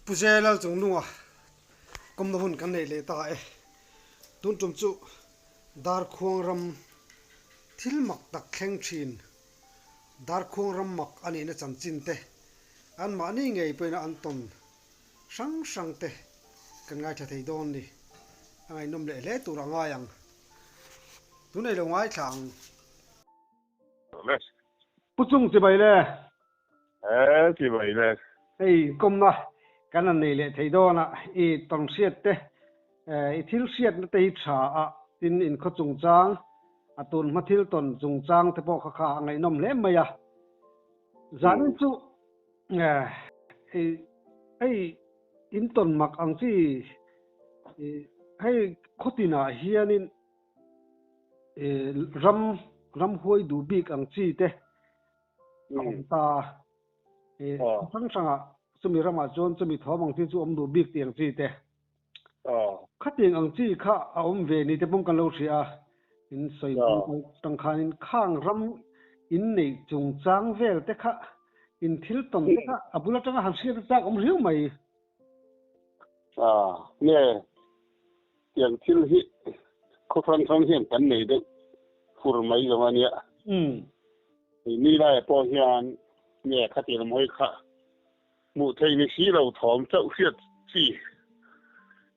puzelal chung lunga kom na hun kan nei le ta e tun tum chu dar khuang ram thil mak tak khleng thin dar khuang ram mak ani na chan chin te an ma ni ngei peina an ton sang sang te kan ngai tha thei don ni angai nom le le tu ranga yang tu nei lo ngai thang Les. puchung chi bai le Chỉ vậy là ei kom na kan an nei le thei dona I tong siat te I thil siat na te tha a tin in kho chung chang atun ma thil ton chung chang te po kha kha ngai nom le maya zan chu ei in ton mak ang chi hei khotina hianin ram huai du bik ang chi te ang ta sang sanga sumi rama chon chumi thomang thi chu om du bik tiang chi te khating ang chi kha a om ve ni te pum kan lo thria in soi tang khan in khang ram in nei chung chang vel te kha in thil tom te kha abula tanga han sia ta om riu mai nghe tiền thiên hị có phần thông hiện tấn này đấy phù mấy rồi mà nhỉ thì ni lại bao hiền nghe khát tiền mỗi khát mụ thầy ni xí đầu thòm châu phiệt xí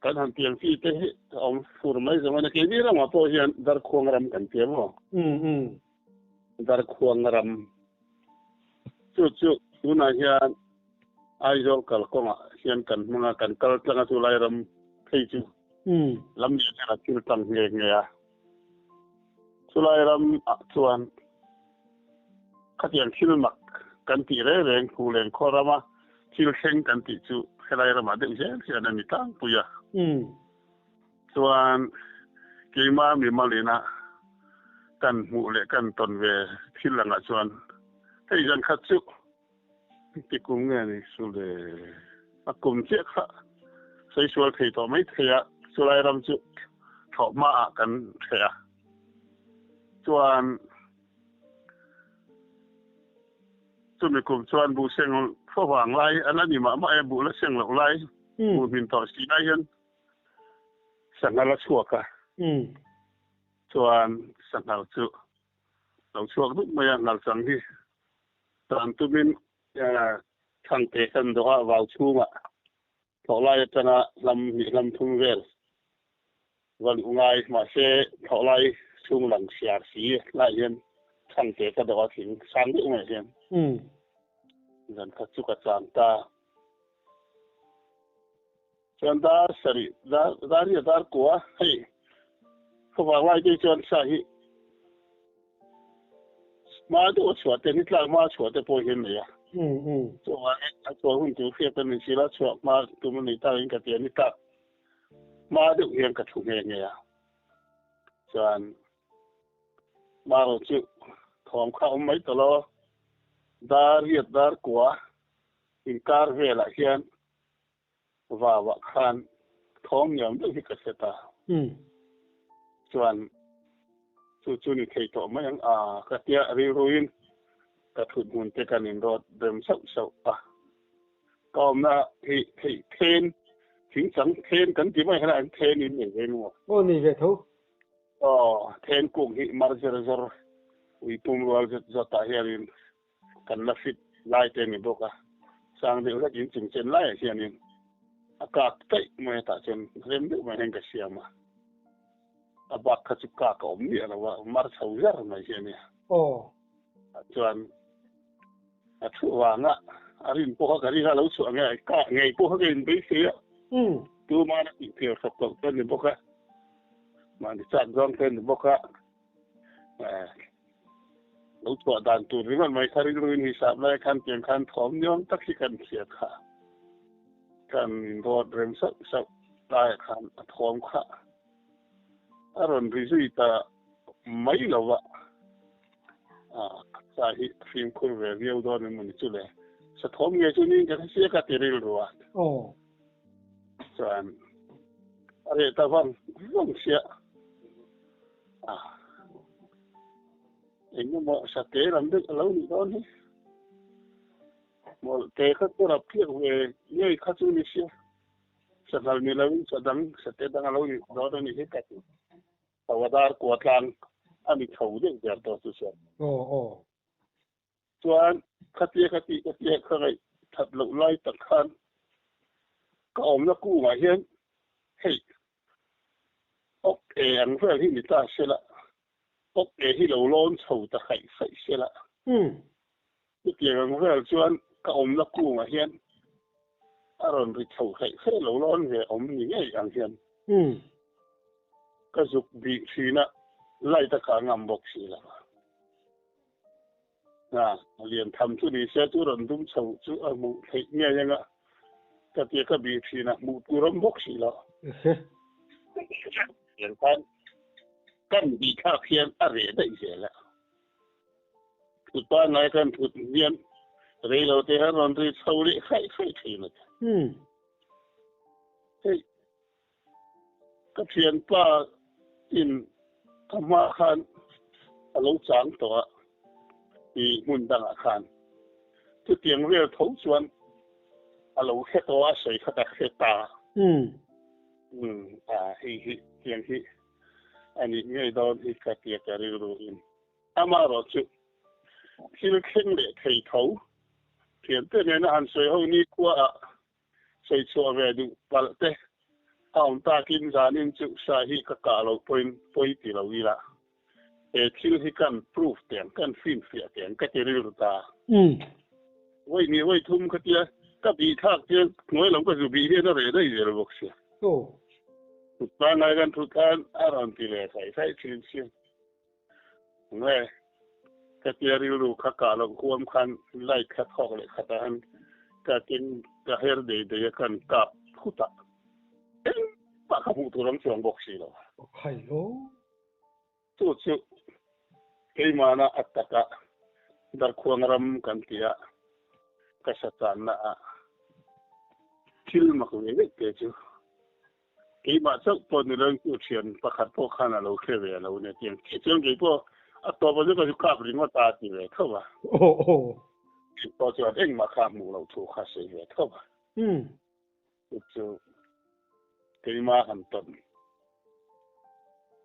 cái thằng tiền phi thế ông phù mấy rồi mà cái gì đó mà bao hiền dar khuang ram cần tiền mà dar khuang ram chút chút tu na hiền ai rồi cả con à hiền cần mà cần cần chẳng tu lại ram thấy chứ lâm gì là chưa tăng nghề nghề à tu lại ram chuan khát tiền khil mặc cần tỷ đấy lên khu lên kho ra mà khil khen cần tỷ chú cái này là mà được chứ thì anh ấy tăng bây giờ chuan cái mà mình mà lên à cần mũ lệ cần tuần về khil là ngã chuan thấy dân khát chú thì cũng nghe này số lệ à cùng chiếc khá xây số thì tao mấy thầy à số lại ram chú thọ mà cần thầy à chuan chúng mình cùng chuan bu sen phô hoàng lai anh ấy mà em bu là sen lộc lai bu mình tỏ xí lai hơn sang là chuột cả chuan sang nào chú lộc chuột lúc mà làm sang đi toàn tụi mình thằng tệ thân đó vào chu mà thọ lai cho nó làm thung về và lúc ngay mà sẽ thọ lai chung lần xả xí lại hơn thằng tệ cái đó thì sang lúc này hơn dan khatu ka chanta chanta sari dari dar ko hey ko ba lai de chon sa hi ma do chwa te ni tla ma chwa te po hin ne ya so wa a to hun tu fe te ni sila chwa ma tu ni ta in ka te ni ta ma do yen ka thu ne ya chan ma ro chu thom kha mai to lo dar của in car về lại hiền và vợ khan thong nhóm được cái sẽ ta chuan chu ni thầy tổ mấy anh cái tia ruin cái thụt muốn cái cái nín rồi đêm sâu còn là thì thêm chính chẳng thêm cái gì mà hay là thêm nín về về luôn ô ni về thu thêm cùng hi marzer ui pum rual za ta hiền kan la fit lai te ni boka sang de la jin ching chen lai hian in akak tai me ta chen rem de ma heng ka siama abak kha chu ka ka om ni ala wa mar chau zer mai hian ni chuan a thu wa nga arin po ka ri ga lo chu nga ka ngei po ka in be se tu ma na ti phe sok tok ten ni boka ma ni chan jong ten ni boka lúc đó đàn tụi mình mấy thằng rồi thì sắp lại khăn tiền khăn thóm nhom tất cả khăn thiệt cả khăn đốt rem sắc lại khăn thóm cả rồi ví dụ ta mấy lâu vậy tại phim khơi về video đó nên mình chú lệ sẽ thóm nghe chú nên cái xe cái tiền rồi rồi ở ta vâng xe anh mà sắp tới làm được lâu nữa thôi một thế khác tôi đọc kia về như khác chú như xưa sẽ là như là sẽ đăng sẽ tết đăng lâu như đó đó như thế cách tàu đar của thang anh đi thầu đấy giờ đó tôi sẽ cho anh khát tiệt khơi thật lâu lai tập khan có ông nó cũ mà hiền hey ốc anh phải hi người ta sẽ là ốc hi lâu lon sầu ta hay phải sẽ là cái tiền anh phải cho anh có ông nó cũ mà hiền rồi thì sầu hay phải lâu lon về ông như vậy anh hiền cái dục bị xí na lai ta cả ngầm bọc xí là liền thầm chú đi xe chú rồi đúng sầu chú ở mù thấy nghe như vậy cái tiệc cái bị xí na mù chú rắm bọc xí là hiện tại căn bị khác hiền ở đây đấy vậy là tụi ta nói căn tụi hiền rồi lâu thế rồi thì sầu đi khai thì nữa thế cái chuyện ba in tham gia khan lâu sáng tổ thì muốn đăng khan cái tiếng về thấu chuẩn lâu hết tổ sấy hết ta hi tiếng hi anh ấy nghe đó thì cái tiếng cái rồi ama rồi chứ khi nó khen để thầy thấu hiện tại nên anh sấy hậu ni qua sấy cho về được bảo thế ông ta kinh ra nên chịu sai hi các cả lâu point thì lâu đi là khi hi cần proof tiền cần phim phiệt tiền cái rồi ta vậy như vậy thum cái tiếng các bị thác tiền nói lòng cái bị hiện nó về đây rồi bốc xí tụi ta nóiกันทุกท่านaroundที่เลยใส่ชิ้นชิ้นเว้ยก็ที่รู้ข้าการลงควมคันไล่ขัดข้อเลยขัดอันก็กินก็เฮร์ดีกันกับพุทธะปากขมุตุรังช่วงบอกสิโลใครโลจู่ๆที่มานะอัตตะดาร์ควงรำกันที่อะก็สัตย์นะคิลมาคุยเด็กจู่กี่บาทสักปนเรื่องกู้เชียนประคัดพวกข้าเราเคยเวลาเนี่ยเตียงที่เจ้ากี่พวกตัวมันก็จะกลับถึงว่าตาตีเลยเท่าไหร่ตัวจะเองมาข้ามหมู่เราถูกข้าเสียเท่าไหร่จู่กี่มาหันต้น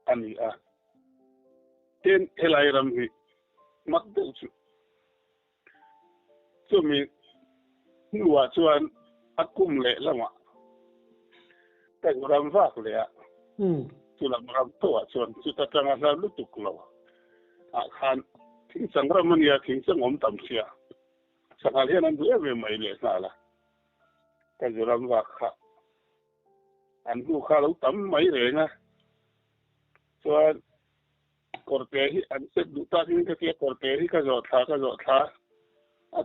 อันนี้เต้นเฮลัยรำฮีมักเดือดจู่มีหัวชวนอักกุมเละละมั้งแต่รำฟ้าเลยจุลรำตัวชวนจุดตั้งงานลุตุกลัวขันทิ้งสังรำมันยาทิ้งสังอมต่ำเสียสังหารนั้นด้วยไม่เลยน่าละแต่จุลรำฟ้าข้าอันดูข้าเราต่ำไม่เลยนะส่วนกอร์เตอร์อันเสร็จดูตาทิ้งก็เกี่ยกอร์เตอร์ก็จอดท่า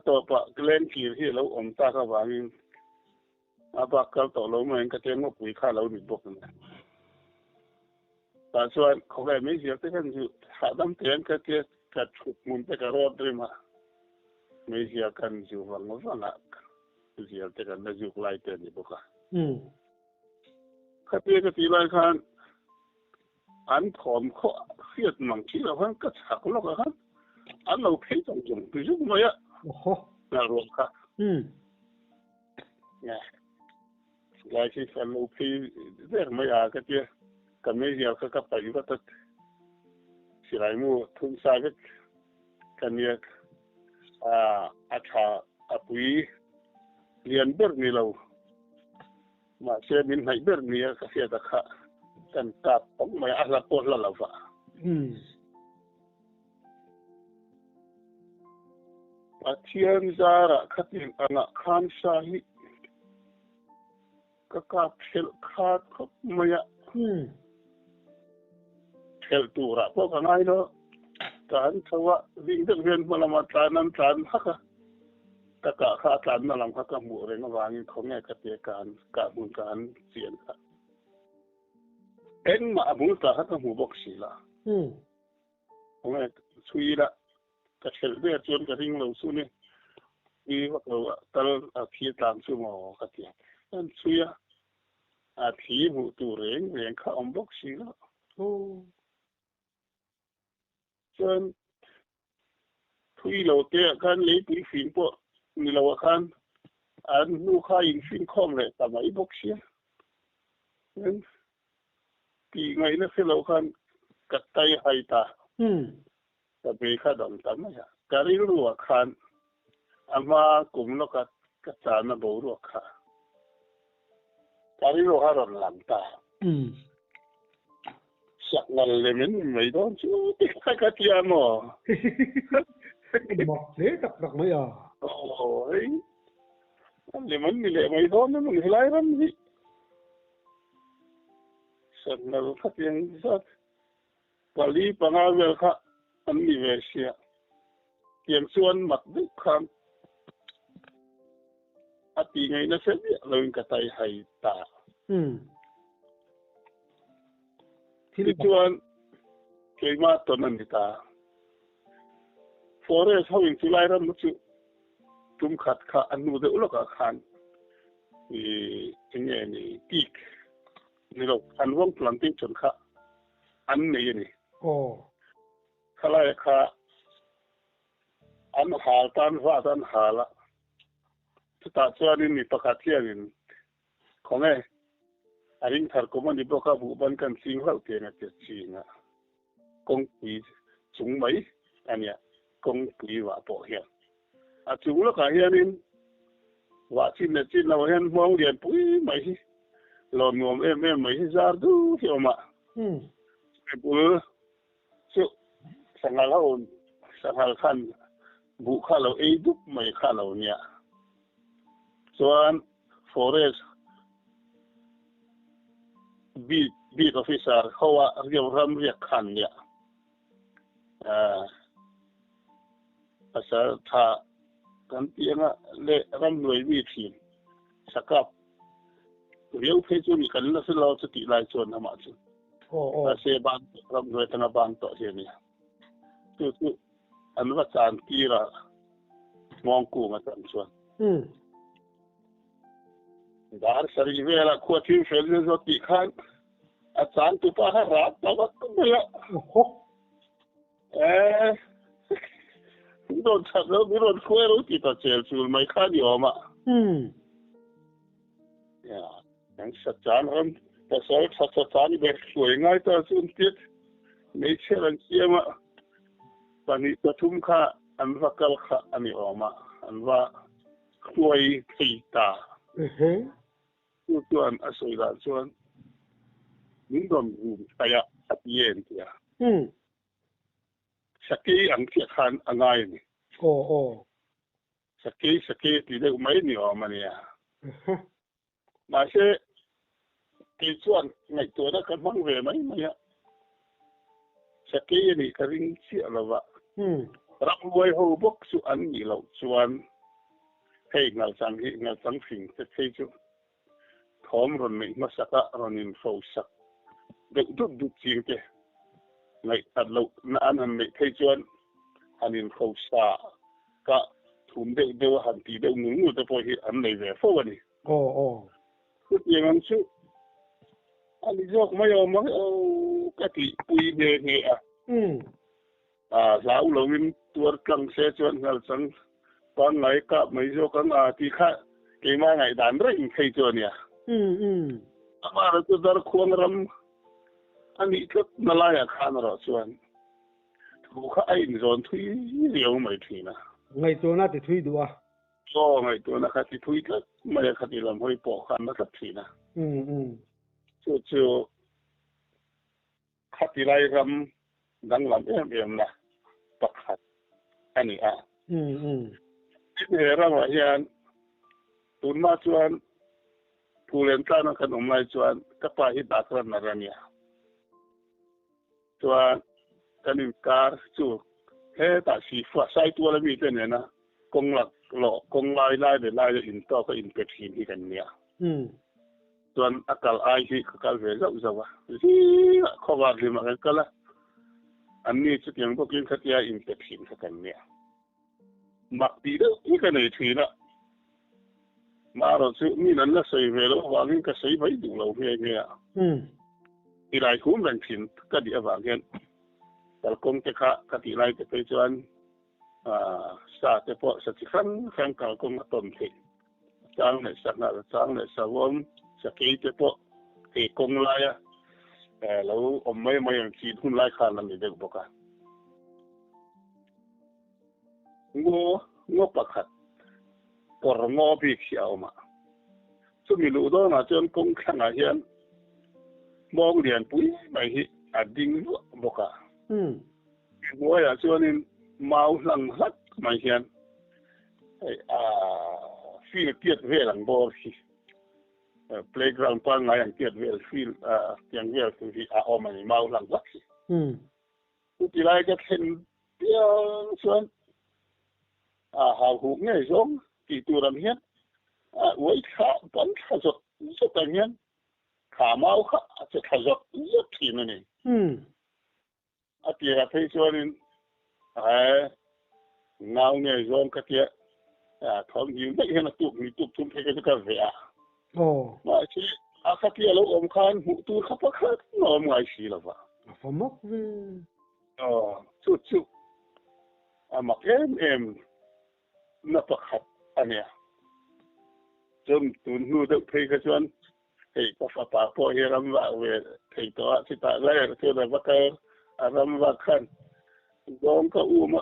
ตัวปะเกลนขีที่เราอมตาข้าวางินบักเกลต่อเราเหมือนกระเทียมว่าปุ๋ยข้าเราหนีบกนะแต่ส่วนเขาแบบไม่เสียแต่กันอยู่หาดำเทียนกระเทียมกระฉุกมุนแต่กระรอดด้วยมาไม่เสียกันอยู่ฝั่งนู้นนะเสียแต่กันแล้วอยู่ไกลเกินนี่บกกระเทียมกระตีไรกันอันถอมเขาเสียดมังคีแล้วกันก็ฉักแล้วกันอันเราเพ่งจงไปยุ่งมาอ่ะน่ารวมค่ะเนี่ยหลายที่ฟันลูพีเรื่องไม่อาก็เจอกับไม่เดียวก็ไปอยู่ก็ตัดสิไรมูทุ่งสายกันเนี่ยอาชาปุยเรียนเบิร์นี่เรามาเชื่อมินให้เบิร์นี่ก็เสียตะขะกันกับผมไม่อาลาปอละละวะอาเทียนจาระขัดยังอันขันชาฮิก็กาเพลขาดเขาไม่อะเพลตัวระพวกอะไรเนาะการเขาว่าวิ่งเดินมาละมาตานั้นตานฮักกะขาตานมาลำฮักหมู่เรื่องวางเขาเนี่ยกติการกะบุญการเสียนค่ะเอ็งมาบุญตาฮักหมู่บอกสิละเขาเนี่ยช่วยละกะเพลเรื่องจนกระทิ้งเราสู้นี่มีว่าเราตลอดที่ตามสู้หมอกตินั่นช่วยผีหมู่ตัวเร่งเขาอมบอกสิละจนทุยเราเตะกันเลยปีฟินปะ ni lo khan an nu kha in fin khom le ta mai bok sia nên thì ngày nó sẽ lâu khan cắt tay hay ta ta bị khá đồng tâm ya cái này luôn khan ama cũng nó cắt cắt ta nó bổ luôn khan cái này luôn ha rồi làm ta sắc ngần lên mình mấy đó chứ cái kia mà một thế đặc đặc mấy à ôi lên mình mấy đó nó mình lại lắm gì sắc ngần phát hiện sát Bali pangavel ka anniversia kiam suan mat duk kham ati ngai na se loin ka tai hai ta thì chuan keima tonan ta forest hawing chulai ram chu tum khat kha anu de uloka khan nghe ni tik ni lo an wong planting chon kha an nei ni khalai kha an hal tan wa tan hala ta chuan ni pakathian khong e aring thar ko man ni boka bu ban kan sing hau te na te chinga kong pi chung mai ania kong pi wa po hian a chung lo ka hianin wa chin na hian mong lian pui mai lon nom em mai zar du hioma bul chu sangal khan bu kha lo e dup mai kha lo nia chuan forest beat officer khawa riam ram riak khan nia asa tha kan tianga le ram loi bi thin sakap riau phe chu ni kan la se lo chu ti lai chuan ama chu se ban ram loi tanga ban to se ni chu an wa chan ki ra mong ku ma tan chuan dar sari vela khu thi fel zo ti khan a chan tu pa ha ra ta wa tu ya don cha lo mi ron khuero ti ta chel chul mai kha di oma ya đang sát chan ram ta sai sát chan be khuai ngai ta chun tit nei chelan chiama pani ta thum kha an vakal kha ani oma an wa khuai thi ta chuan a soi la chuan min dom taya at yen tia saki ang tia khan angai ni saki ti de mai ni oma nia mà sẽ thì chuan ngày tuổi đó cần mang về mấy mà sẽ cái gì cái riêng xịa là vậyรับรวยหูบกสุอันนี้เราชวนให้เงาสังหิเงาสังสิงจะใช่จุทอมรอนไม่มาสักรอนินโฟสักเด็กดุดุจริงเจ้ไงตัดเราหน้านั้นไม่ใช่ชวนอันนินโฟสักก็ทุ่มเด็กเดียวหันตีเด็กหนุ่มแต่พอเห็นอันไหนเว้ยโฟวันนี้คืออย่างนั้นชุอันนี้ยกไม่ยอมมั้งกะทิปุยเบเงะlão lâu mình tuột căng xe chuẩn ngල් sang con ngày cả mấy chỗ con thì khác cái mà ngày đàn rình khai chuẩn nhỉ mà rồi tôi dar khuang ram anh ấy chút nó lại khăn rồi chuẩn thu khai rồi thui liều mấy thuyền à ngày tôi nó thì thui đùa ngày tôi nó khai thì thui chút mà khai thì làm hơi bỏ khăn nó thật thuyền à chú khai thì lại ram đang làm em nè pakat ani ini era wahian tunma chuan pulen tan kan umlai chuan kapa hi dakran narania chuan kanin kar chu he ta si fa sai tu la mi te ne na kong lak lo kong lai de lai in to ka in pet hi kan nia chuan akal ai hi akal ve zau zawa hi khowa li ma kala anh ấy chút tiếng bốc lên khát ya in tết hình khát cảnh nè mặc đi đâu cái này thì đó mà rồi sự mi nắn là xây về lâu vàng cái xây mấy đủ lâu về nghe thì lại cũng lần thìn cái địa vàng hen tại công cái khác cái tỷ lại cái cho anh sa te po sa chi khang ka ko ma ton thi chang ne sa na chang ne sa wom sa ke te po ke kong la ya lo om mai mai ang chi thun lai khan nam de bo ka ngo pakhat por ngo bi khiao ma chu mi lu do na chen kong khang a hian mong lian pui mai hi a ding bo ka ngo ya chuanin mau lang hlat mai hian field tiat ve lang bor hi playground pa ngai ang tiat vel field tiang vel hi a om mai mau lang hlat hi ti lai ka khen piang chuan hào hụ nghe giống kỳ tu làm hiến với khá vẫn khá giọt rất là hiến khá máu khá sẽ khá giọt rất thì nữa này thì thấy cho nên ngao nghe giống cái kia không nhiều đấy là tụt chung thấy cái vẻ mà chỉ cái kia lâu ông khan hụ tu khắp khắp nó ngoài xí là vậy phải mốc chút mà em na pakhat ania chum tun hu de phei ka chuan hei ka fa pa po he ram wa we thei to a chi ta lai ke da ba ka ram wa khan gong ka u ma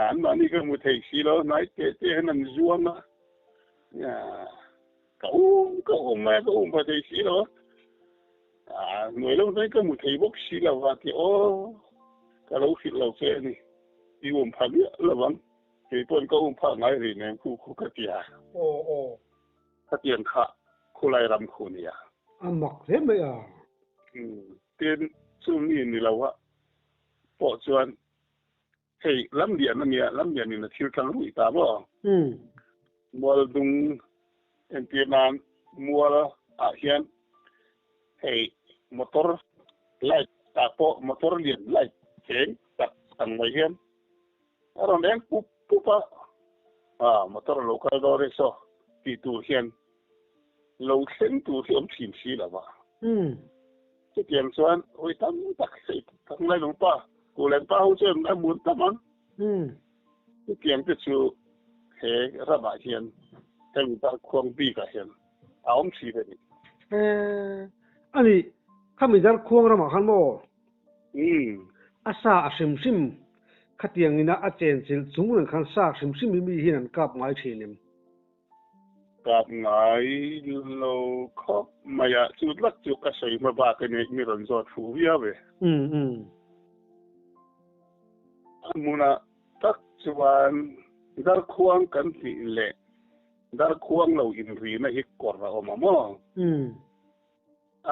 an ma ni ka mu thei si lo nai te nan zuam ma ka u ma thei si lo người lâu nay ka mu thei bok si la wa ti ka lo fit lo che ni i um pha bi la wang thì tôi có ông phật nói gì nên khu cái gì à cái tiền khá khu lại làm khu này mặc thế mấy tiền chung nhìn thì lâu á bỏ chuan thì làm điện này là thiếu thằng lụi ta bỏ mua dung em tiền nan mua hiện thì motor lại ta bỏ motor liền lại chén đặt thằng ngoài hiện rồi đến pupa motor local dore so ti tu hian lo sen tu hiam thin si la ba ti tiam chuan oi tam tak sei thang lai long pa ku len pa hu chen na mun ta man ti tiam te chu he ra ba hian tem ta khong bi ka hian aom si de ni ani khami dar khong ra ma khan mo asa asim sim khát tiếng ina a chen chil chung ren khan sak sim sim mi hin an kap ngai thinim kap ngai lo khop maya chu lak chu ka sei ma ba ka ne mi ron zot fu ya ve amuna tak chuan dar khuang kan ti le dar khuang lo in ri na hi kor ra oma mo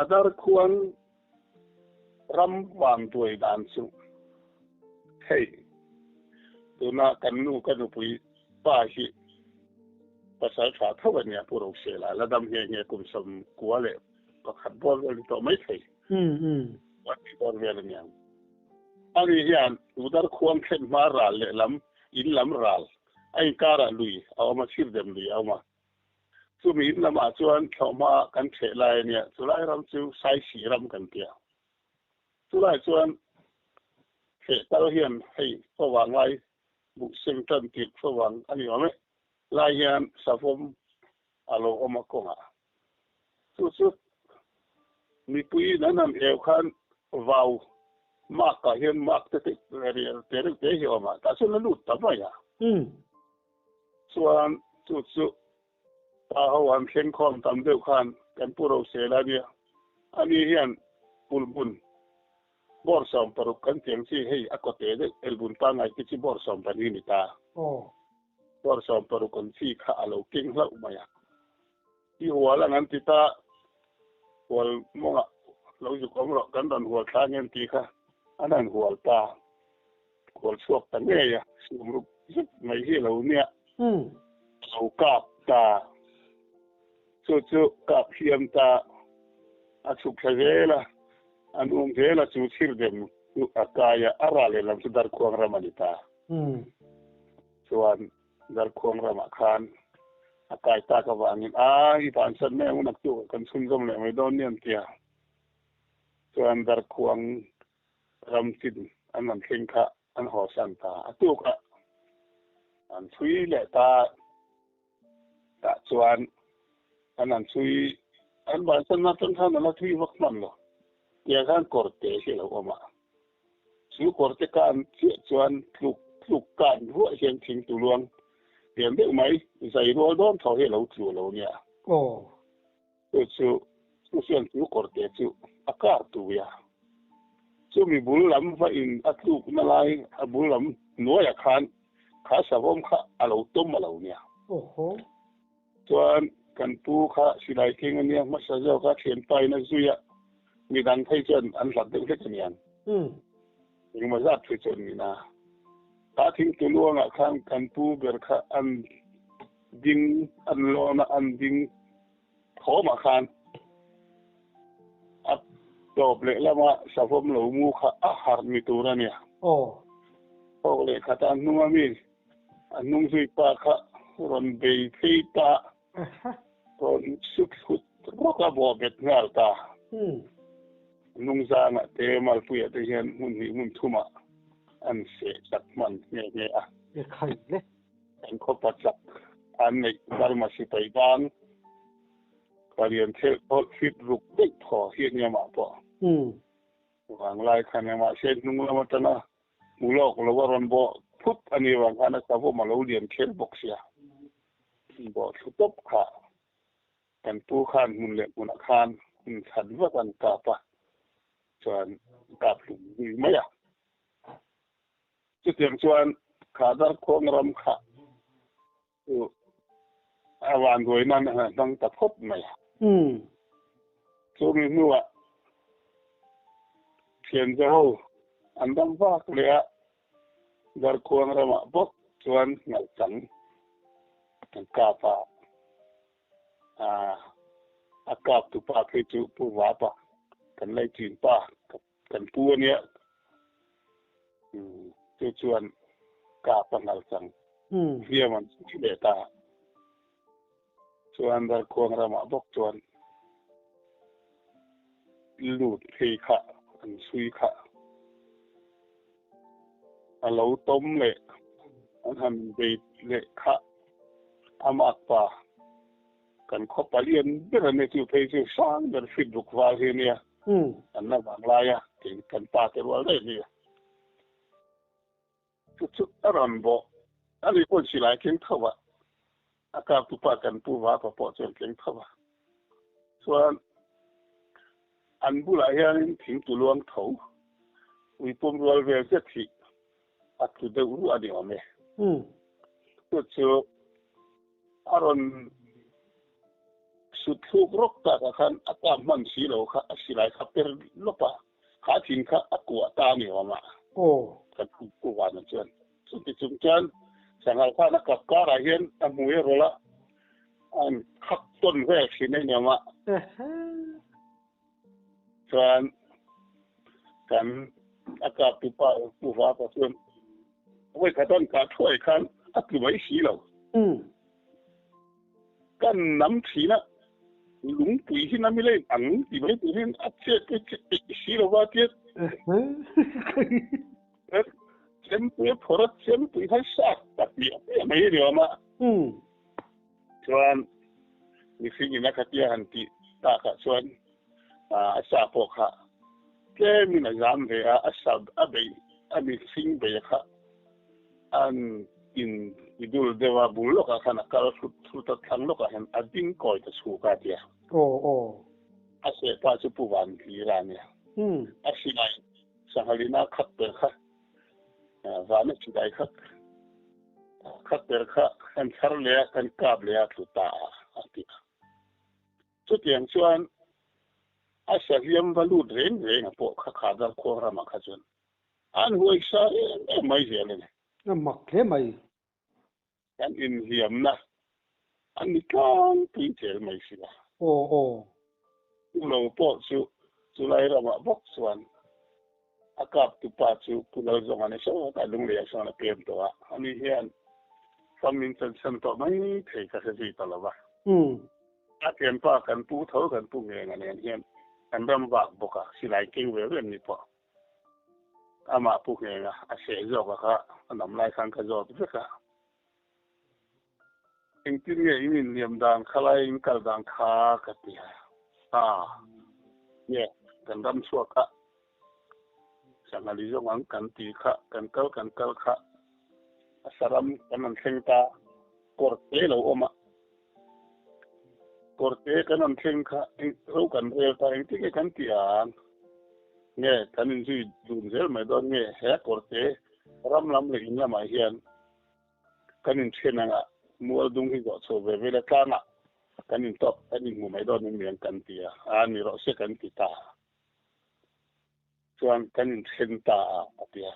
adar khuang ram wang tuai dan chu hey tuna kanu pui pa hi pasal cha thawan ya puro se la la dam he nge kum som kuale ka khat bol le to mai thei wat ti bor vel nyang ari hian udar khuang khen ma ra le lam in lam ral ai kara lui aw ma sir dem li aw ma chu mi in lama chuan thoma kan the lai nia chu lai ram chu sai si ram kan tia chu lai chuan he tao hian hei ko wang lai bu sim tan ti fo wang ani ome lai hian sa phom alo oma konga chu mi pui nanam e khan vào mak ka hian mak te te hi oma ta chu na lut ta ba ya chuan chu ta hawan khen khom tam deuh khan kan puro se la dia ani hian bulbun bor som paru kan tiang si hei akote de elbun pa ngai ki bor som pani ni ta bor som paru kon si kha alo king la umaya i wala ngan ti ta wal monga lo ju kom ro kan don hual tha ngen ti kha anan hual pa hual suak ta nge ya sum ru mai hi lo nia lo kap ta chu kap hiam ta a chu khavela an vela chu thir dem akaya arale lam chu dar khuang ramanita chuan dar khuang rama khan akai ta ka wangin i pan san me unak tu kan sun gom le mai don niam tia chuan dar khuang ram tin an khen kha อันหอสันตาตุกะอันชุยแหละตาจวนอันนั้นชุยอันบางสันนัดสันท่านนั้นชุยวักมันหรอเกี่ยกันกอร์เตะเสียแล้วออกมาซื้อกอร์เตะการเสียจวนลูกการหัวเชียงทิ้งตุลวงเห็นได้ไหมใส่รัวด้อมเขาให้เราจู่เราเนี่ยโอ้จู่เสียงจู่กอร์เตะจู่อากาศตัวเดียวจู่มีบุญล้ำไฟอินอัดลูกนั่นไรบุญล้ำน้อยขันข้าสาวข้าเราต้มเราเนี่ยโอ้โหส่วนกันปูข้าสิไลเก่งเนี่ยมาเสียข้าเขียนไปนะซุยมีดังไทยจนอันหลับเด็กเล็กเนี่ยยังมาจัดไทยจนนี่นะตาทิ้งตัวลวงข้างกันปูเบิร์ข้าอันดิงอันโลนะอันดิงขอมาขันอัดจบเลยแล้วมาสาวผมเหล่ามูข้าอาหารมีตัวนั่นเนี่ยโอ้พอเลยข้าตานุ่มมีอันนุ่งซุยปากข้ารอนเบย์ที่ตาตอนสุดรกบอกเบ็ดงาตานุ่งจางเตะมาคุยแต่เห็นมุนทุ่มอันเสียจักมันเนี่ยอ่ะเด็กใครเลยอันเขาปัจจักอันในบารมาสิไปบ้านก็เรียนเทพฟิตรุกเด็กพอเฮียเนี่ยมาพอวางลายคันเนี่ยมาเช่นนุ่งละมัตนะมุลอกละวารอนบ่พุทธอันนี้วางคันนะสาวมาเราเรียนเทพบอกเสียบ่ชุดตบขากันปูขันมุนเล็กมุนคานขันว่ากันกาปะส่วนกาบหลุมมีไหมอ่ะจุดเตียงส่วนขาดโค้งรำขาอาวานรวยนั่นนะต้องตะพบไหมช่วงนี้นัวเขียนเจ้าอันดังว่าเลยอ่ะดาร์โค้งรำบอกส่วนหนักสังกาปะอากาศตุปาเคจูปูวาปะกันไล่จีนปะกันปูเนี่ยชวนกาปังเอาสังเรียมันที่เบตาชวนดาร์ควงรามาบอกชวนลูดเทขะอันซุยขะเราต้มเละอันทำเบตเละขะอามาปะกันขบไปเรียนเรื่องในที่เพจสร้างเดินฟิตบุกวาเฮียเนี่ยอันนั้นบางรายถึงกันปาเตว่าได้เนี่ยชุดอารมณ์บ่อันนี้คนสิหลายเก่งเท่าว่าอากาศตุปากันปูว่าพอจนเก่งเท่าว่าส่วนอันบุหลายอย่างถึงตุลวงเถาวิปมรัวเวลเจติอัตุเดอุรุอดีอเมชุดอารมณ์สุดทุกรกตาขันอากาศมันสีเหลวค่ะสีไหลค่ะเป็นลบปะขาทิ้งค่ะอากวตาเนี่ยมาโอ้กันกูวานันจนสุดที่จุงจันสังหารข้านักกับการเห็นอันมวยรู้ละอันขัดต้นแรกสิเนี่ยมาส่วนกันอากาศตุปาปูฟ้าประส่วนไว้ขัดต้นการช่วยขันอัดไว้สีเหลวกันน้ำสีนะหลุงปุ๋ยที่นั่นไม่เล่นอังที่ไม่ปุ๋ยที่อัดเจ็บไปสีเหลวว่าเจ็บเช่นปุ๋ยพอร์ตเช่นปุ๋ยให้สักตัดเดียวไม่เดียวมาส่วนมีสิ่งนักที่หันติตาค่ะส่วนสาปกค่ะแค่มีนักจำเลยสาบมีสิ่งเบียค่ะอันอินดูเดว่าบุลล์ก็ขนาดการสุดทั้งโลกเห็นอดิ้งก่อยจะสู้กันเดียโอ้อาเสพาสุปุวันที่ร้านเนี่ยอาศินัยสังหารินาขัดเตอร์ค่ะวันนี้ได้ขัดเตอร์ค่ะกันชาร์เลียกันกาบเลียทุตาอาทิตย์สุดอย่างส่วนอาศัยเรียมบรรลุเรื่องพวกขาดโครามาขจรอันหัวใจไม่เสียเลยนั่นมักเท่ไหมอันอินเหียมนะอันนี้กันปีเจอไม่เสียโอ้เราพอสุไลรามาบอกส่วนอากาศตุปาจูปุเราจงอันนี้ชอบแต่ลุงเลี้ยงส่วนเปลี่ยนตัวอันนี้เห็นความมินสันตัวไม่เทกระสีตลอดว่าถ้าเปลี่ยนป้ากันปูเท่ากันปูเงี้ยอันนี้เห็นอันดำบากบกสิไลเก่งเวรนี่พอ ama pu nge nga a se zo ka nam lai khang ka zo tu ka ing tin nge in niam dang khalai ing kal dang kha ka ti ha ye kan dam chua ka sang ali zo ngang kan ti kha kan kal kha asaram kanan thengta korte lo oma korte kanan thengkha ro kan re ta ing ti ke kan ti an nge kanin ji dun zel mai don nge he korte ram lam le ina mai hian kanin chenanga mual dung hi go so ve le kana kanin top kanin mu mai don mi kan ti a ani ro se kan ti ta chuan kanin thenta a tia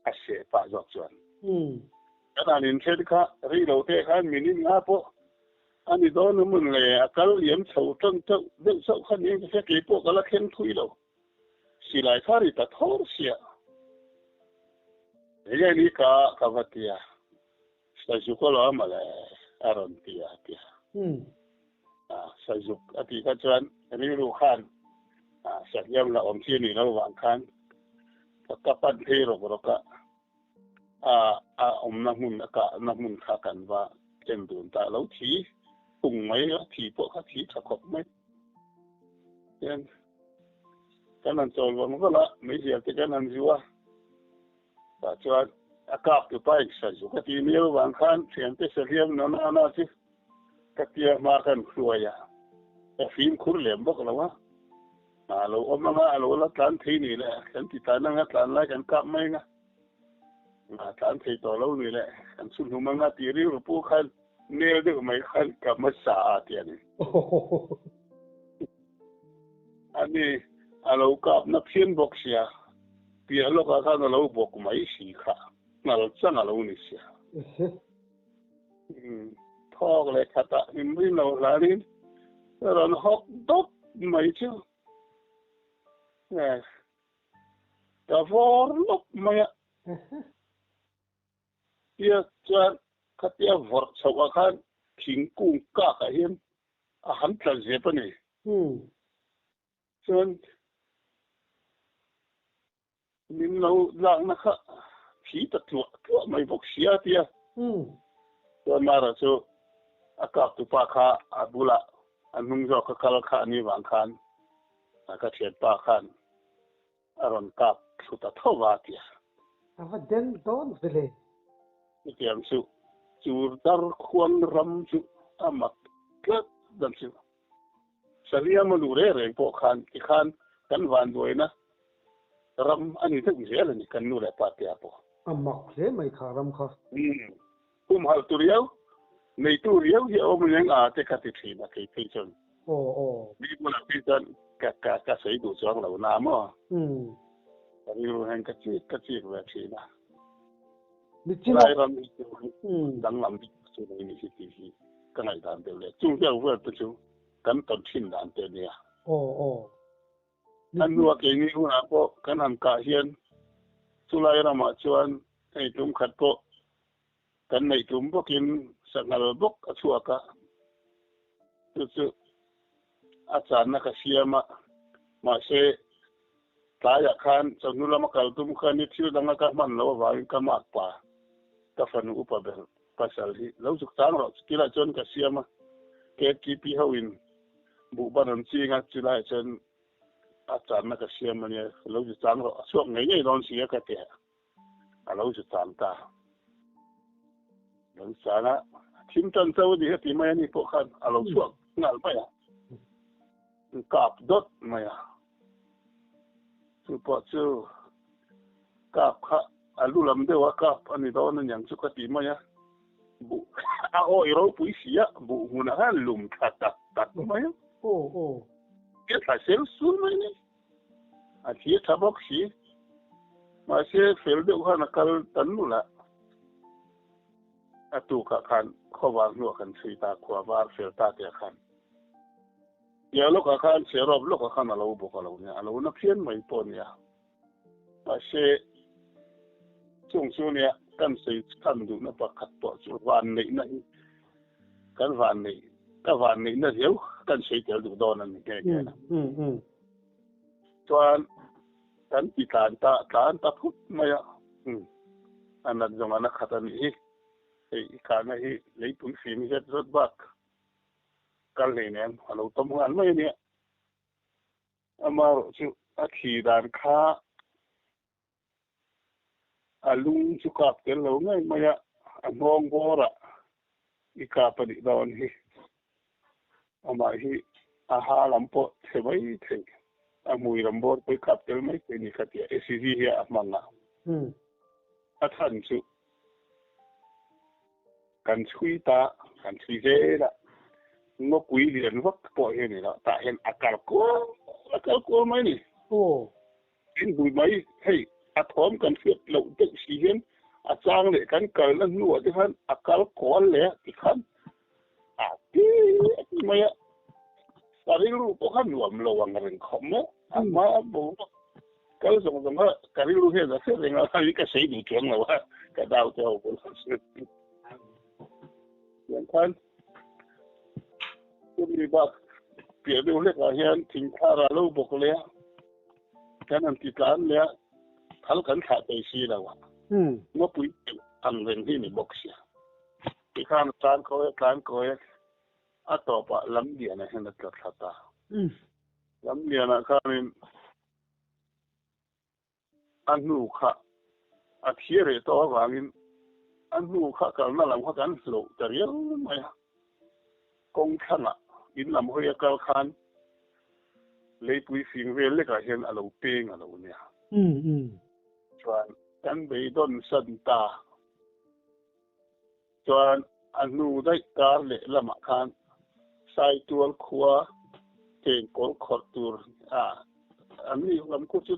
a se pa zo chuan anh nhìn thấy cả ri đầu tiên cái mình đi ngã po anh đi đó nó mình là cái liếm sầu trăng trăng đến sầu khăn những cái cái po cái là khen thui đâu xì lại thà đi ta thor xia cái này cả vật tia sai chụp có lo mà là aron tia sai chụp cái thì cái chuyện ri lu khan sạch yam là ông thiên này nó vàng khan cái pan thế rồi cả namun kakan ba kendun ta lo thi tung mai thi po kha thi thakop mai yan kanan chol wa mo la mai sia te kanan jiwa ta chuan akap tu pai sa ju ka ti mi wang khan thian te sa riam no na chi ka tia ma kan khuaya ta fin khur lem bok lawa lo omanga lo la tan thi ni la kan ti ta na tan la kan kap mai nga mà tan thấy to lâu rồi đấy, anh xuân hôm nay tí riu rồi bố khăn, nêu được mấy khăn cả mất xả tiền này. Anh đi, lâu cặp nó phiên bọc xia, tiền lúc cả nó lâu bọc mấy xí khá, mà lâu chân lâu này xia. Thọ cái khát ta, mình mới lâu là đi, rồi nó học tốt mấy chứ. Nè, ta vò lúc mấy dia chuan katia vor chawa khan thingkung ka ka hian a han tla zep ani chuan min lo lang na kha thi ta tu mai bok sia tia chuan mara chu akap tu pa kha abula anung zo ka kal kha ni wang khan ka thiet pa khan aron kap thu ta thowa tia ava den don vele tiang su chur dar khuan ram chu amak klat dam chu saria ma lure re po khan ki khan kan van doina ram ani thuk zel ni kan nu le pa tia po amak le mai kha ram kha hal turiau nei tu riau hi om leng a te kha ti thina ke pe chon bi mo la pi tan ka sei du chang lo na mo ani ru hen ka chi wa thina ni chi dang lam bi chu ni si ti ka ngai dan de le chung ya wa tu chu kan ton thin dan te ne an nu ke ni hu na po kan han ka hian chu lai ra ma chuan ei tum khat po kan nei tum bo kin sangal bok a chu ka chu a chan na ka siama ma se ta ya khan chanu lama kal tum khan ni thiu danga ka man lo wa ka mak pa ka fanu upa bel pasal hi lo suk tang ro kila chon ka siama ke ki pi hawin bu banan chi nga chila chen a chan na ka siama ni lo ju tang ro suak ngai ngai don sia ka te a lo ju tang ta lo sana thim tan chau di ti mai ni po khan a lo suak ngal pa ya kap dot maya po chu kap kha alu lam de wa kap ani do na nyang chu ka ti ma ya bu a o iro pu sia bu huna ha lum kha ta ma ya ke ta sel su ma ni a ti ta bok si ma se fel de ha na kal tan nu la a tu ka khan kho wa nu kan si ta kwa wa fel ta te khan ya lo ka khan se rob lo ka khan alo bo ka lo nya alo na phian mai pon ya ma se chung chu nia kan sei kan du na pa khat to chu van nei na kan van nei na hiu kan sei tel du don an ke chuan กันที่การตาพุทธมาอ่ะอันนั้นจงอันนักขัดนี่ไอ้การนี้เลยปุ่นฟิล์มเฮ็ดรถบักกันเลยเนี่ยเราต้มกันไม่เนี่ยมาจุอาขีดานค้าลุงจุกับเกินเราไงมาอ่ะมองโบระอีกาปฏิดอนฮีมาฮีอาหารลำโพเทไม่เทมวยลำโพไปกับเกินไม่เป็นนี่ขัดยาSCVเฮียมังอ่ะท่านจุกันช่วยตากันช่วยเจละงบวิเรียนวักปล่อยนี่ละแต่เห็นอากาศกลัวไหมนี่โอ้เห็นบุยไหมให้อาทอมกันเสียเราตึกสีเห็นอาจารย์เลยกันเกิดแล้วหนวดที่ขันอากาศกลัวเลยที่ขันที่ไม่อะตอนนี้รู้พวกขันหนวดระวังเรื่องของมั้ยมาบอกก็ส่งว่าการรู้เห็นแล้วเสียงอะไรก็เสียดีจังเลยว่าก็ดาวเจ้าคนสุดอย่างนั้นก็มีบักเปลี่ยนดูเล็กอะไรทิ้งข้าราลูกบอกเลยแค่นั้นติดร้านเลยทัลกันขาดไปซีแล้วอ่ะงบปุ๋ยอันเร่งที่นี่บอกเสียที่ข้ามร้านเขาต่อไปลำเดียนะเห็นตัดขาตาลำเดียนะข้ามีอันนู้ข้าอาเทียร์ตัววางินอันนู้ข้ากันนั่นหลังข้ากันโลจะเรียกไม่ฮะกงขันอ่ะอินลำหัวกัลขันเลยปุยฟิงเวลเล็กเห็นอารมณ์เป่งอารมณ์เนี่ยจวนกันไปโดนสันตาจวนอันนู้ได้การเละละมาขันใส่ตัวขวาเก่งกอลขอดตัวอันนี้ลำคุด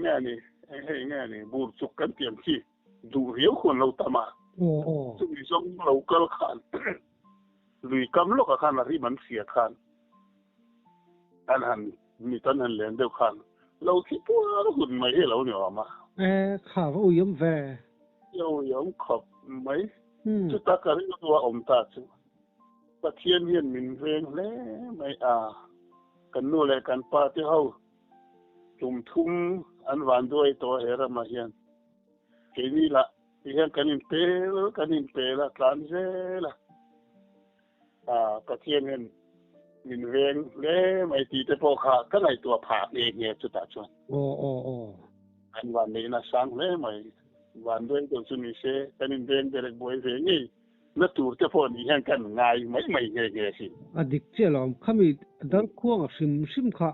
ง่ายนี่บูรจุกกันเตรียมที่ดูเรียวคนเราตามาซึ่งมีสองเรากัลขันลุยกำลังขันอะไรมันเสียขันอันนั้นมีตอนนั้นเลี้ยงเดียวขันเราคิดว่าเราหุ่นไม่ให้เราเนี่ยมาข่าวอุ้ยมแวยมขอบไหมจุดตาการที่ตัวอมตาจุตะเทียนเห็นมินเวงแล้วไม่กันนู่นเลยกันป้าที่เขาจุ่มทุ่มอันหวานด้วยตัวเฮรามาเฮียนแค่นี้ละที่เห็นกันอินเปละกลางเจละตะเทียนเห็นมินเวงแล้วไม่ตีแต่พอขาก็ในตัวผาเองเนี่ยจุดตาชวนโอ้อันวันนี้นะสังเลยไม่วันด้วยตัวสุนิเซกันอินเวงเด็กบอยเวงนี่นักตัวแต่พอนี่เห็นกันง่ายไม่เงี้ยสิดิกเจ้าเราเขามีดังควงซิมค่ะ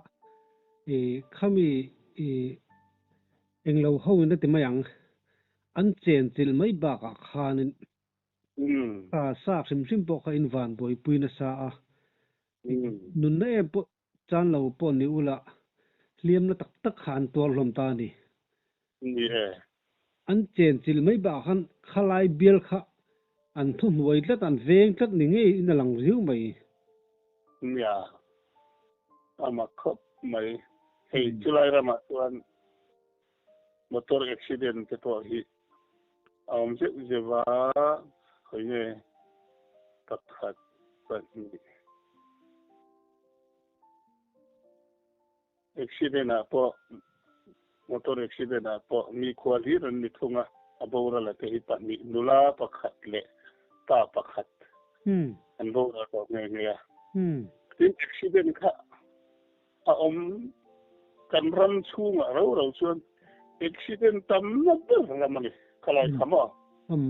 เขามีเองเราเขาเนี่ยแต่ไม่ยังอันเจนจิลไม่บากอาคานินซากซิมปอกอินวันบ่อยปุยนะซานุนเนี่ยปจานเราปนนี่อุละเลี้ยมนะตักขานตัวลมตานี่อันเจนจิลไม่บากันขลายเบียลค่ะอันทุ่มไว้แล้วอันเวงแล้วนี่ไงอินหลังริ้วไหมเนี่ยอามาครบไหมเฮ้ยจุฬารามาส่วนมอเตอร์อุบิเหตุตัวฮีผมจะว่าเฮ้ยตัดขาดแบบนี้อุบิเหตุนะพอมอเตอร์อุบิเหตุนะพอมีควอลีรันมีทุ่งอ่ะบ่าวเราเที่ปันมีนุลาปักขัดเละตาปักขัดอันบ่าวเราตัวเงี้ยที่อุบิเหตุค่ะกันรันชูงเราชวนอุบิเหตุทำนับเป็นอะไรมันนี่ใครทำอ่ะ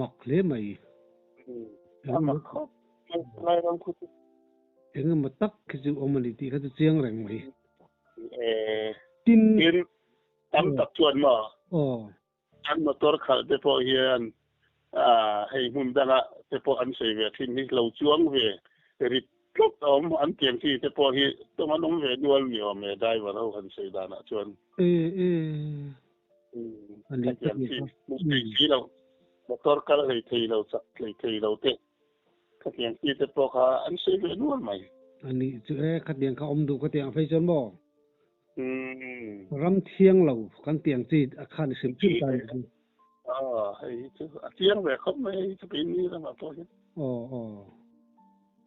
มักเลยไหมมักครับใครทำคุณเองมาตักคือมันดีเขาจะเจียงแรงไหมกินทำตักชวนมาอันมาตัวขาดเฉพาะเฮียนให้หุ่นดังอ่ะเฉพาะอันเสียที่นี่เราช่วงเวริบก็อันเกี่ยงที่เฉพาะเฮียตัวมันต้องเวดวลอยู่ไม่ได้ว่าเราอันเสียดานะชวนอันนี้เกี่ยงที่มุกที่เราตัวขาดเลยที่เราสักเลยที่เราเตะก็เกี่ยงที่เฉพาะเขาอันเสียเวดวลไหมอันนี้จะขัดเดียงเขาดูขัดเดียงไฟจนบ่รำเทียงเรากันเตียงจีอาคารสิบขึ้นไปให้เทียงแบบเขาไม่จะเป็นนี่แล้วมาพอเห็น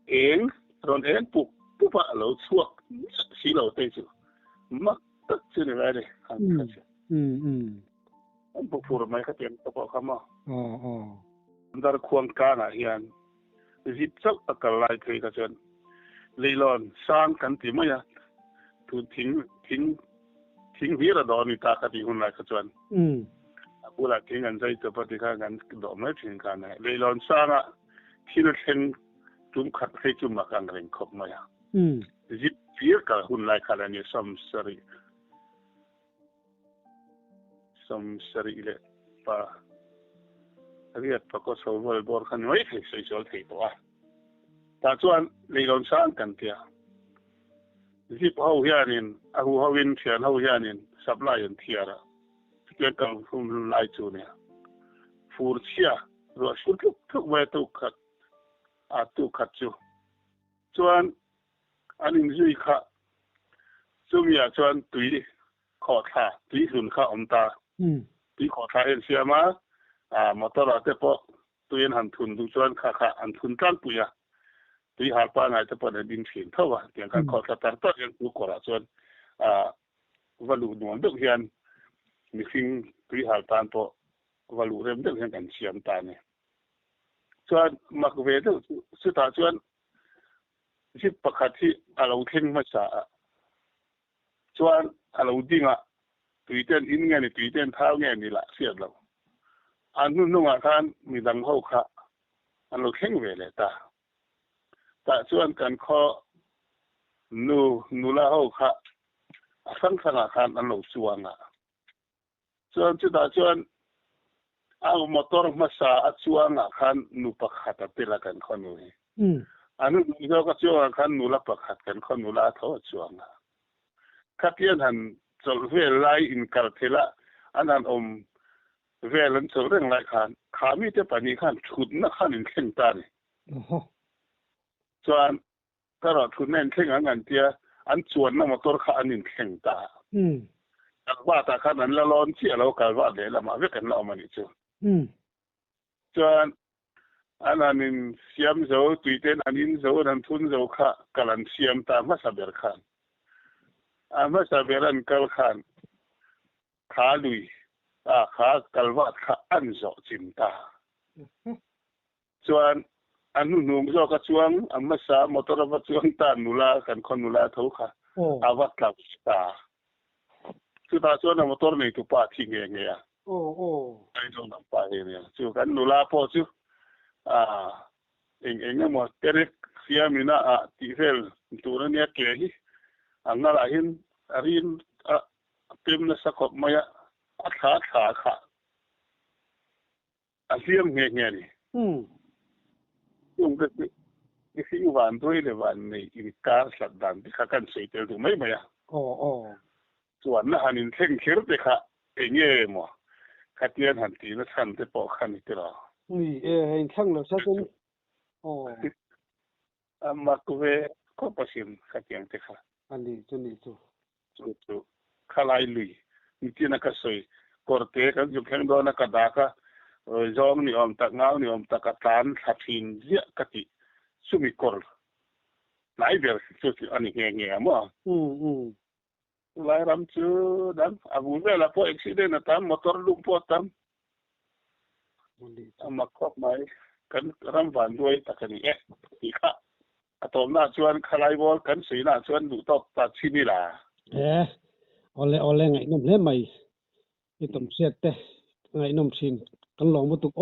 เองตอนเองปุ๊บเราช่วงสีเราเตะจู่มัก tức chứ này vậy đi anh phục vụ mấy cái tiền tập không mà dar khuang ka na hian zip chak akal lai thei ka chen leilon sang kan ti maya tu thing vira do ni ta ka ti hun lai ka chen apula thing an zai to pa ti ka gan do mai thing ka na leilon sang a thil theng tum khat khei chum ma kang reng khop maya zip vir ka hun lai ka ni som sari le pa riat pa ko so vol bor khan noi thei sei chol thei to a ta chuan leilon sang kan tia zip ho hianin a hu howin thian ho hianin supply an thiara ke kal hum lai chu ne fur chia ro shur thuk we tu khat a tu khat chu chuan anin zui kha chumia chuan tui kho tha tui hun kha omta tui kho tha en siama motor ate po tuyen han thun du chuan kha an thun tang puya tui har pa ngai te po na din thin thawa tiang kan kho ta tar to en ku kora chuan valu nuam deuh hian mi khing tui har tan po valu rem deuh hian kan siam ta ne chuan mak ve deuh chu ta chuan zip pakhat hi alo theng ma sa chuan alo dinga tui ten in nge ni tui ten thau nge ni la siat lo anu nunga khan mi dang ho kha alo kheng ve le ta chuan kan kho nu la ho kha sang sanga khan alo chuanga chuan chu ta chuan ang motor masa a chuanga khan nu pakhat a pela kan kho nu hi anu nu ka chuanga khan nu la pakhat kan kho nu la tho chuanga khatian han chol ve lai in kar thela anan velan chol reng lai khan khami te pani khan thut na khan in theng ta ni chuan karo thut nen theng angan tia an chuan na motor kha anin theng ta ba ta khan an la lon chi alo kal wa le la ma ve kan la ma ni chu chuan ananin siam zo tuiten anin zo dan thun zo kha kalan siam ta ma saber khan ama saberan kal khan kha lui kha kalwat kha an zo chimta chuan anu nung zo ka chuang amma sa motor va chuang ta nula kan khon nula tho kha awat la sta chu ta chuan motor nei tu pa thi nge nge ya ai zo na pa he ne chu kan nula po chu eng mo terek siamina ti fel tu na ne ke hi angala hin arin pem na sakop maya kha asiam nge nge ni yung cái van đuôi là van này in car sạt đàn thì khác kan sei tel tu mai maya chuan na hanin theng khir te kha enge mo khatian han ti na san te po khan ti ra en thang lo sa chen amma ku ve ko pasim khatian te kha ani chu khalai lui ni ti na ka soi korte kan ju kheng do na ka da ka zong ni om tak ngau ni om tak ka tan thathin zia ka ti sumi kor lai ber chu ani nge mo lai ram chu dan abu ve la po accident na tam motor lu po tam amma khop mai kan ram van doi takani ti kha atom na chuan khalai bol kan sei na chuan du tok ta chini la ole ngai nom le mai i tom set te ngai nom sin kan long bu tuk